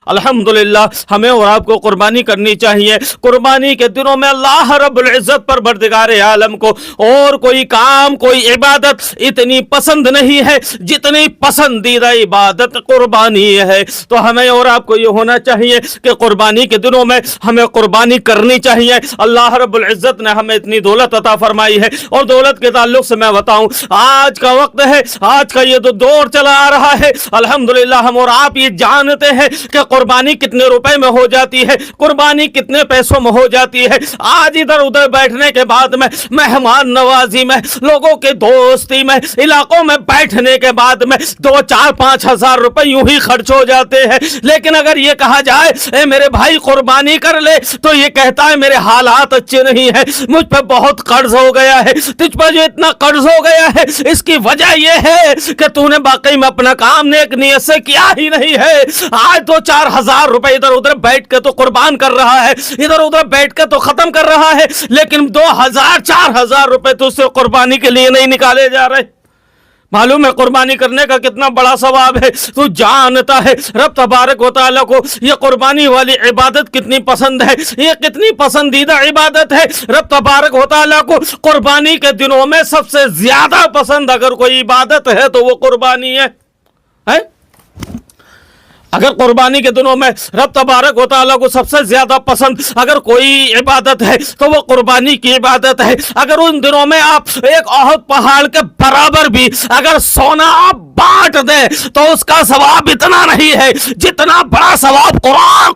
अल्हम्दुलिल्लाह हमें और आपको कुर्बानी करनी चाहिए। कुर्बानी के दिनों में अल्लाह रब्बुल इज्जत परवरदिगार आलम को और कोई काम, कोई इबादत इतनी पसंद नहीं है जितनी पसंदीदा इबादत कुर्बानी है। तो हमें और आपको ये होना चाहिए कि कुर्बानी के दिनों में हमें कुर्बानी करनी चाहिए। अल्लाह रब्बुल इज्जत ने हमें इतनी दौलत अता फरमाई है। और दौलत के ताल्लुक से मैं बताऊं, आज का वक्त है, आज का ये दौर चला आ रहा है, अल्हम्दुलिल्लाह हम और आप ये जानते हैं कि कुर्बानी कितने रुपए में हो जाती है, कुर्बानी कितने पैसों में हो जाती है। आज इधर उधर बैठने के बाद में, मेहमान नवाजी में, लोगों के दोस्ती में, इलाकों में बैठने के बाद में 2, 4, 5 हजार रुपए यूं ही खर्च हो जाते हैं। लेकिन अगर ये कहा जाए ए मेरे भाई कुर्बानी कर ले, तो ये कहता है मेरे हालात अच्छे नहीं है, मुझ पे बहुत कर्ज हो गया है। तुझ पर जो इतना कर्ज हो गया है इसकी वजह यह है कि तूने वाकई में अपना काम नेक नियत से किया ही नहीं है। आज 2, 4 हजार रुपए इधर उधर बैठ के तो कुर्बान कर रहा है, इधर उधर बैठ के तो खत्म कर रहा है, लेकिन 2,000, 4,000 रुपए तो उससे कुर्बानी के लिए नहीं निकाले जा रहे। मालूम है कुर्बानी करने का कितना बड़ा सवाब है। तू जानता है रब तबारक व तआला को ये कुर्बानी वाली इबादत कितनी पसंद है, ये कितनी पसंदीदा इबादत है। रब तबारक व तआला को कुर्बानी के दिनों में सबसे ज्यादा पसंद अगर कोई इबादत है तो वो कुर्बानी है? अगर कुर्बानी के दिनों में रब तबारक व तआला को सबसे ज्यादा पसंद अगर कोई इबादत है तो वो कुर्बानी की इबादत है। अगर उन दिनों में आप एक ओहद पहाड़ के बराबर भी अगर सोना आप बांट दे तो उसका सवाब इतना नहीं है जितना बड़ा सवाब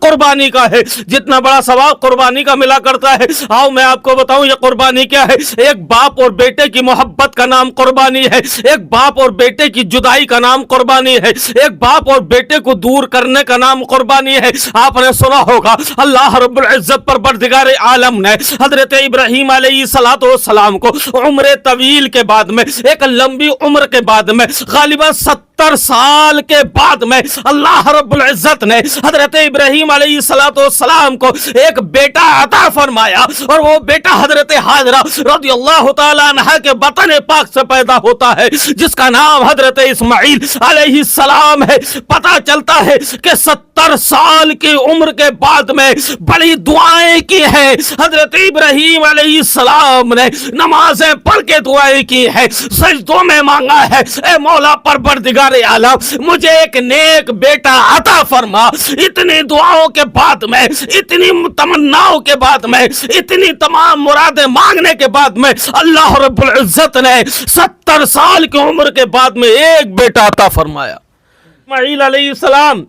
कुर्बानी का है, जितना बड़ा सवाब कुर्बानी का मिला करता है। आओ मैं आपको बताऊं ये कुर्बानी क्या है। एक बाप और बेटे की मोहब्बत का नाम कुर्बानी है, एक बाप और बेटे की जुदाई का नाम कुर्बानी है, एक बाप और बेटे को दूर करने का नाम कुर्बानी है। आपने सुना होगा अल्लाह रब्बुल इज्जत परवरदिगार आलम ने हजरत इब्राहीम अलैहिस्सलातु वस्सलाम को उम्र तवील के बाद में, एक लंबी उम्र के बाद में, गालिबा 70 साल के बाद में अल्लाह रब्बुल इज्जत ने हजरत इब्राहीम अलैहिस्सलातु वस्सलाम को एक बेटा अता फरमाया। और वो बेटा हजरत हाजरा रज़ियल्लाहु ताला अन्हा के बतन पाक से पैदा होता है जिसका नाम हजरत इस्माइल अलैहिस्सलाम है। पता चलता है कि 70 साल की उम्र के बाद में बड़ी दुआएं की है हजरत इब्राहीम अलैहिस्सलाम ने, नमाजें पढ़ के दुआएं की है, सजदों में मांगा है ए मौला परवरदिगार आलम मुझे एक नेक बेटा अता फरमा। इतनी दुआओं के बाद में, इतनी तमन्नाओं के बाद में, इतनी तमाम मुरादें मांगने के बाद में अल्लाह रब्बुल इज्जत ने 70 साल की उम्र के बाद में एक बेटा अता फरमाया। इस्माइल अलैहिस्सलाम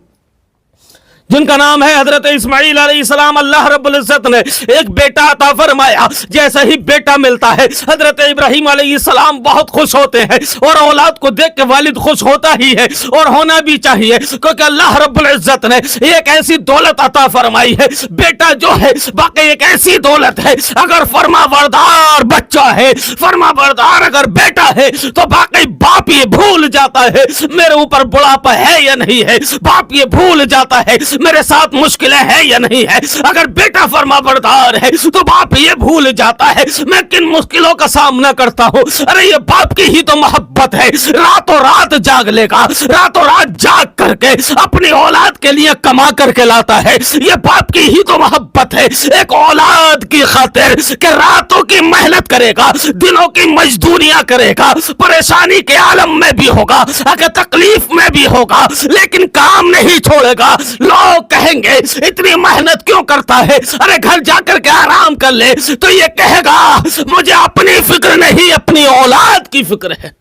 जिनका नाम है हजरत इस्माइल अलैहिस्सलाम, अल्लाह रब्बुल इज्जत ने एक बेटा अता फरमाया। जैसे ही बेटा मिलता है हजरत इब्राहीम अलैहिस्सलाम बहुत खुश होते हैं और औलाद को देख के वालिद खुश होता ही है और होना भी चाहिए, क्योंकि अल्लाह रब्बुल इज्जत ने एक ऐसी दौलत अता फरमाई है। बेटा जो है बाकी एक ऐसी दौलत है, अगर फरमाबरदार बच्चा है, फरमाबरदार अगर बेटा है तो बाकी बाप ये भूल जाता है मेरे ऊपर बुढ़ापा है या नहीं है, बाप ये भूल जाता है मेरे साथ मुश्किलें हैं या नहीं है। अगर बेटा फरमाबरदार है तो बाप ये भूल जाता है मैं किन मुश्किलों का सामना करता हूं। अरे ये बाप की ही तो मोहब्बत है, रातों रात जाग लेगा, रातों रात जाग करके अपनी औलाद के लिए कमा करके लाता है। ये बाप की ही तो मोहब्बत है एक औलाद की खातिर कि रातों की मेहनत करेगा, दिनों की मजदूरियां करेगा, परेशानी के आलम में भी होगा, अगर तकलीफ में भी होगा, लेकिन काम नहीं छोड़ेगा। लोग कहेंगे इतनी मेहनत क्यों करता है, अरे घर जाकर के आराम कर ले, तो ये कहेगा मुझे अपनी फिक्र नहीं अपनी औलाद की फिक्र है?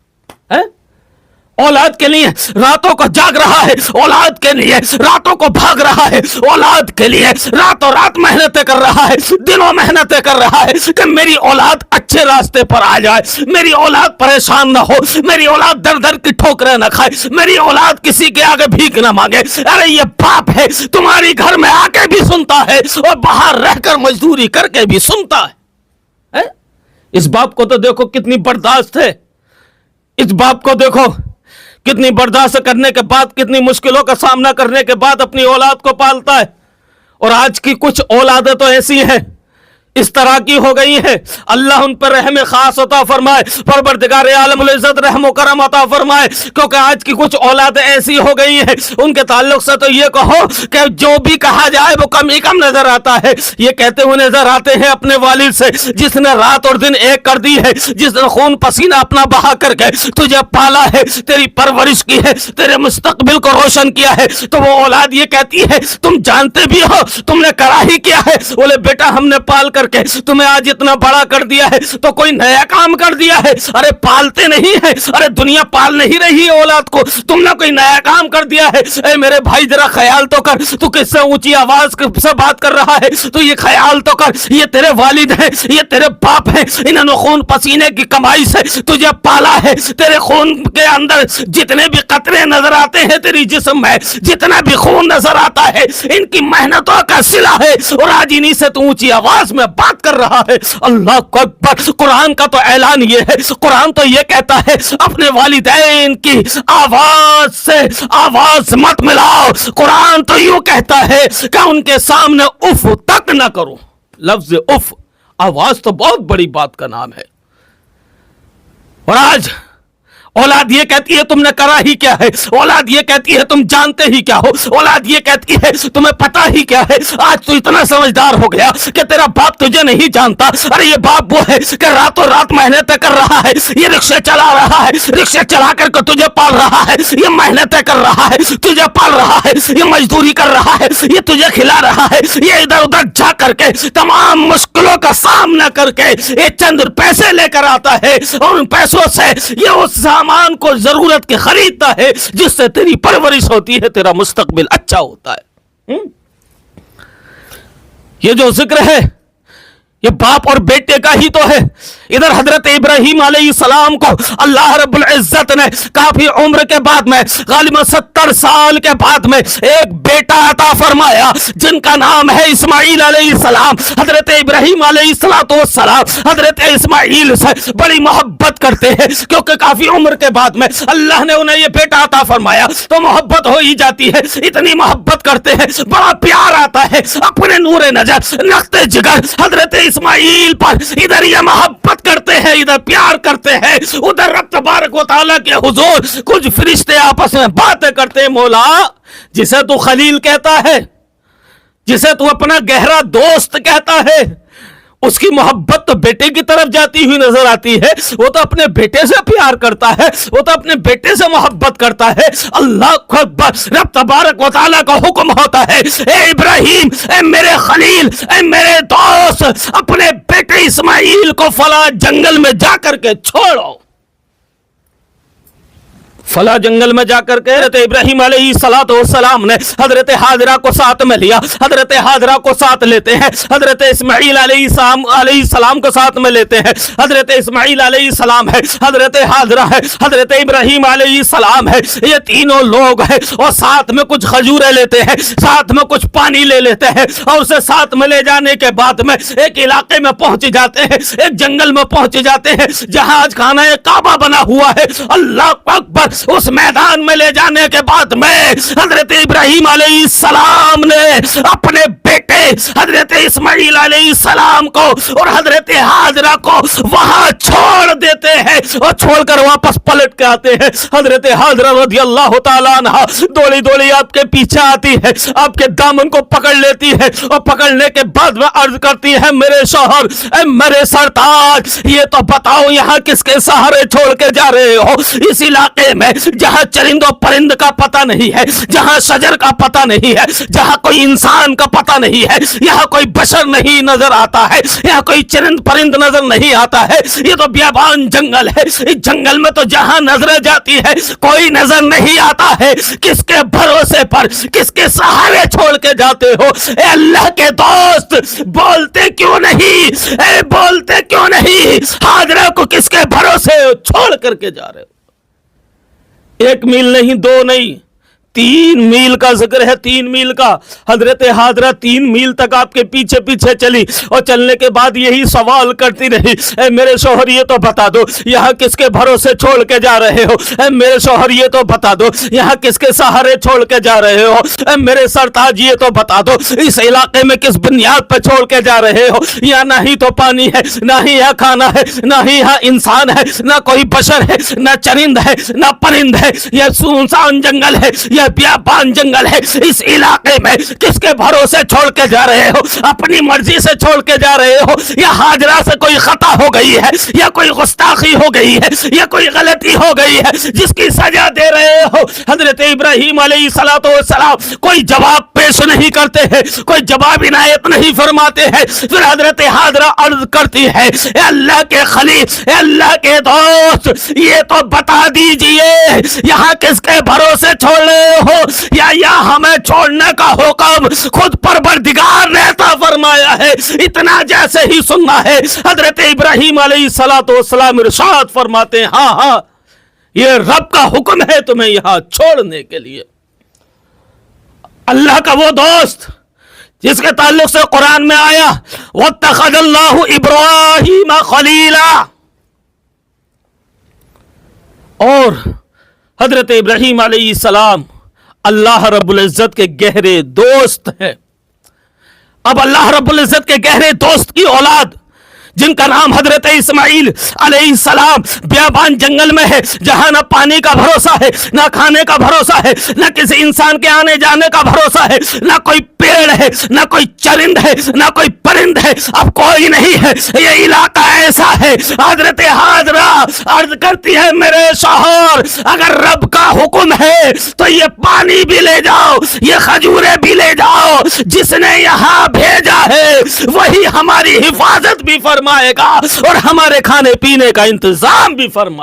औलाद के लिए रातों को जाग रहा है, औलाद के लिए रातों को भाग रहा है, औलाद के लिए रातों रात मेहनतें कर रहा है, दिनों मेहनतें कर रहा है कि मेरी औलाद अच्छे रास्ते पर आ जाए, मेरी औलाद परेशान ना हो, मेरी औलाद दर दर की ठोकरें ना खाए, मेरी औलाद किसी के आगे भीख ना मांगे। अरे ये बाप है तुम्हारी घर में आके भी सुनता है और बाहर रहकर मजदूरी करके भी सुनता है? इस बाप को तो देखो कितनी बर्दाश्त है, इस बाप को देखो कितनी बर्दाश्त करने के बाद, कितनी मुश्किलों का सामना करने के बाद अपनी औलाद को पालता है। और आज की कुछ औलादें तो ऐसी हैं اس طرح کی ہو گئی ہیں، اللہ ان پر رحم خاص عطا فرمائے، پروردگار عالم العزت رحم و کرم عطا فرمائے، کیونکہ آج کی کچھ اولادیں ایسی ہو گئی ہیں ان کے تعلق سے تو یہ کہو کہ جو بھی کہا جائے وہ کم ہی کم نظر آتا ہے۔ یہ کہتے ہوئے نظر آتے ہیں اپنے والد سے جس نے رات اور دن ایک کر دی ہے، جس نے خون پسینہ اپنا بہا کر کے تجھے پالا ہے، تیری پرورش کی ہے، تیرے مستقبل کو روشن کیا ہے، تو وہ اولاد یہ کہتی ہے تم جانتے بھی ہو تم نے کرا ہی کیا ہے؟ بولے بیٹا ہم نے پال کر کے تمہیں آج اتنا بڑا کر دیا ہے تو کوئی نیا کام کر دیا ہے؟ ارے پالتے نہیں ہے، ارے دنیا پال نہیں رہی ہے اولاد کو، تم نے کوئی نیا کام کر دیا ہے۔ اے میرے بھائی ذرا خیال تو کر، تو کس سے اونچی آواز سے بات کر رہا ہے؟ تو یہ خیال تو کر، یہ تیرے والد ہیں، یہ تیرے باپ ہیں، انہوں نے خون پسینے کی کمائی سے تجھے پالا ہے، تیرے خون کے اندر جتنے بھی قطرے نظر آتے ہیں تیری جسم میں جتنا بھی خون نظر آتا ہے ان کی محنتوں کا صلہ ہے، اور آج انہی سے تو اونچی آواز میں بات کر رہا ہے۔ اللہ اکبر! قرآن کا تو اعلان یہ ہے، قرآن تو یہ کہتا ہے اپنے والدین کی آواز سے آواز مت ملاؤ، قرآن تو یوں کہتا ہے کہ ان کے سامنے اف تک نہ کرو۔ لفظ اف، آواز تو بہت بڑی بات کا نام ہے، اور آج اولاد یہ کہتی ہے تم نے کرا ہی کیا ہے، اولاد یہ کہتی ہے تم جانتے ہی کیا ہو، اولاد یہ کہتی ہے تمہیں پتا ہی کیا ہے۔ آج تو اتنا سمجھدار ہو گیا کہ تیرا باپ تجھے نہیں جانتا۔ ارے یہ باپ وہ ہے کہ راتوں رات محنتیں کر رہا ہے، یہ رکشے چلا رہا ہے، رکشے چلا کر کے تجھے پال رہا ہے، یہ محنتیں کر رہا ہے تجھے پال رہا ہے، یہ مزدوری کر رہا ہے، یہ تجھے کھلا رہا ہے، یہ ادھر ادھر جا کر کے تمام مشکلوں کا سامنا کر کے یہ چند پیسے لے کر آتا ہے، اور ان پیسوں سے یہ اس سامان کو ضرورت کے خریدتا ہے جس سے تیری پرورش ہوتی ہے، تیرا مستقبل اچھا ہوتا ہے۔ یہ جو ذکر ہے یہ باپ اور بیٹے کا ہی تو ہے۔ ادھر حضرت ابراہیم علیہ السلام کو اللہ رب العزت نے کافی عمر کے بعد میں غالباً 70 سال کے بعد میں ایک بیٹا عطا فرمایا جن کا نام ہے اسماعیل علیہ السلام۔ حضرت ابراہیم علیہ السلام حضرت اسماعیل سے بڑی محبت کرتے ہیں کیونکہ کافی عمر کے بعد میں اللہ نے انہیں یہ بیٹا عطا فرمایا تو محبت ہو ہی جاتی ہے، اتنی محبت کرتے ہیں، بڑا پیار آتا ہے اپنے نور نظر نقطۂ جگر حضرت اسماعیل پر۔ ادھر یہ محبت کرتے ہیں، ادھر پیار کرتے ہیں، ادھر رب تبارک و تعالیٰ کے حضور کچھ فرشتے آپس میں باتیں کرتے ہیں۔ مولا جسے تو خلیل کہتا ہے، جسے تو اپنا گہرا دوست کہتا ہے، اس کی محبت تو بیٹے کی طرف جاتی ہوئی نظر آتی ہے، وہ تو اپنے بیٹے سے پیار کرتا ہے، وہ تو اپنے بیٹے سے محبت کرتا ہے۔ اللہ اکبر! رب تبارک و تعالیٰ کا حکم ہوتا ہے اے ابراہیم، اے میرے خلیل، اے میرے دوست، اپنے بیٹے اسماعیل کو فلاں جنگل میں جا کر کے چھوڑو۔ فلاں جنگل میں جا کر کے حضرت ابراہیم علیہ السلام نے حضرت حاجرہ کو ساتھ میں لیا، حضرت حاجرہ کو ساتھ لیتے ہیں، حضرت اسماعیل علیہ السلام کو ساتھ میں لیتے ہیں۔ حضرت اسماعیل علیہ السلام ہے، حضرت حاجرہ ہے، حضرت ابراہیم علیہ السلام ہے، یہ تینوں لوگ ہیں، اور ساتھ میں کچھ کھجوریں لیتے ہیں، ساتھ میں کچھ پانی لے لیتے ہیں، اور اسے ساتھ میں لے جانے کے بعد میں ایک علاقے میں پہنچ جاتے ہیں، ایک جنگل میں پہنچ جاتے ہیں جہاں آج خانہ کعبہ بنا ہوا ہے۔ اللہ اکبر! اس میدان میں لے جانے کے بعد میں حضرت ابراہیم علیہ السلام نے اپنے بیٹے حضرت اسماعیل علیہ السلام کو اور حضرت حاجرہ کو وہاں چھوڑ دیتے ہیں، اور چھوڑ کر واپس پلٹ کے آتے ہیں۔ حضرت حاجرہ رضی اللہ تعالیٰ عنہ دوڑی دوڑی آپ کے پیچھے آتی ہے، آپ کے دامن کو پکڑ لیتی ہے، اور پکڑنے کے بعد میں عرض کرتی ہے میرے شوہر، اے میرے سرتاج، یہ تو بتاؤ یہاں کس کے سہارے چھوڑ کے جا رہے ہو؟ اس علاقے میں جہاں چرند و پرند کا پتہ نہیں ہے، جہاں شجر کا پتہ نہیں ہے، جہاں کوئی انسان کا پتہ نہیں ہے، یہاں کوئی بشر نہیں نظر آتا ہے، یہاں کوئی چرند پرند نظر نہیں آتا ہے، یہ تو بیابان جنگل ہے، اس جنگل میں تو جہاں نظریں جاتی ہے کوئی نظر نہیں آتا ہے، کس کے بھروسے پر کس کے سہارے چھوڑ کے جاتے ہو؟ اے اللہ کے دوست بولتے کیوں نہیں؟ اے بولتے کیوں نہیں؟ حاجرہ کو کس کے بھروسے چھوڑ کر کے جا رہے ہو؟ 1 میل نہیں، 2 نہیں، 3 मील का जिक्र है, 3 मील का। हजरत हाजरा 3 मील तक आपके पीछे पीछे चली और चलने के बाद यही सवाल करती रही, ए मेरे शौहर ये तो बता दो यहाँ किसके भरोसे छोड़ के जा रहे हो, ए मेरे शौहर ये तो बता दो यहाँ किसके सहारे छोड़ के जा रहे हो, ए मेरे सरताज ये तो बता दो इस इलाके में किस बुनियाद पर छोड़ के जा रहे हो। यहाँ ना ही तो पानी है, ना ही यहाँ खाना है, ना ही यहाँ इंसान है, ना कोई बशर है, ना चरिंद है, ना परिंद है। यह सुनसान जंगल है, यह बियाबान जंगल है। इस इलाके में किसके भरोसे छोड़ के जा रहे हो, अपनी मर्जी से छोड़ के जा रहे हो, या हाजरा से कोई खता हो गई है, या कोई गुस्ताखी हो गई है, या कोई गलती हो गई है जिसकी सजा दे रहे हो। हजरत इब्राहिम अलैहिस्सलाम कोई जवाब पेश नहीं करते हैं, कोई जवाब इनायत नहीं फरमाते हैं। फिर हजरत हाजरा अर्ज करती है, ए अल्लाह के खलील, ए अल्लाह के दोस्त, ये तो बता दीजिए यहाँ किसके भरोसे छोड़ रहे हो, या हमें छोड़ने का हुक्म खुद परवरदिगार ने अता फरमाया है। इतना जैसे ही सुनना है हजरत इब्राहिम अलैहिस्सलाम इरशाद फरमाते हैं, हाँ हाँ ये रब का हुक्म है तुम्हें यहां छोड़ने के लिए। अल्लाह का वो दोस्त जिसके ताल्लुक से कुरान में आया, वत्तखज़ल्लाहु इब्राहीम खलीला, और हजरत इब्राहिम अलैहिस्सलाम अल्लाह रब्बुल इज्जत के गहरे दोस्त हैं। अब अल्लाह रब्बुल इज्जत के गहरे दोस्त की औलाद जिनका नाम हजरत इस्माइल अलैहिस्सलाम बियाबान जंगल में है, जहां ना पानी का भरोसा है, ना खाने का भरोसा है, ना किसी इंसान के आने जाने का भरोसा है, ना कोई पेड़ है, ना कोई चरिंद है, ना कोई परिंद है, अब कोई नहीं है। ये इलाका ऐसा है। हजरत हाजरा अर्ज करती है, मेरे शौहर अगर रब का हुक्म है तो ये पानी भी ले जाओ, ये खजूरें भी ले जाओ, जिसने यहाँ भेजा है वही हमारी हिफाजत भी फरमाएगा और हमारे खाने पीने का इंतजाम भी फरमाएगा।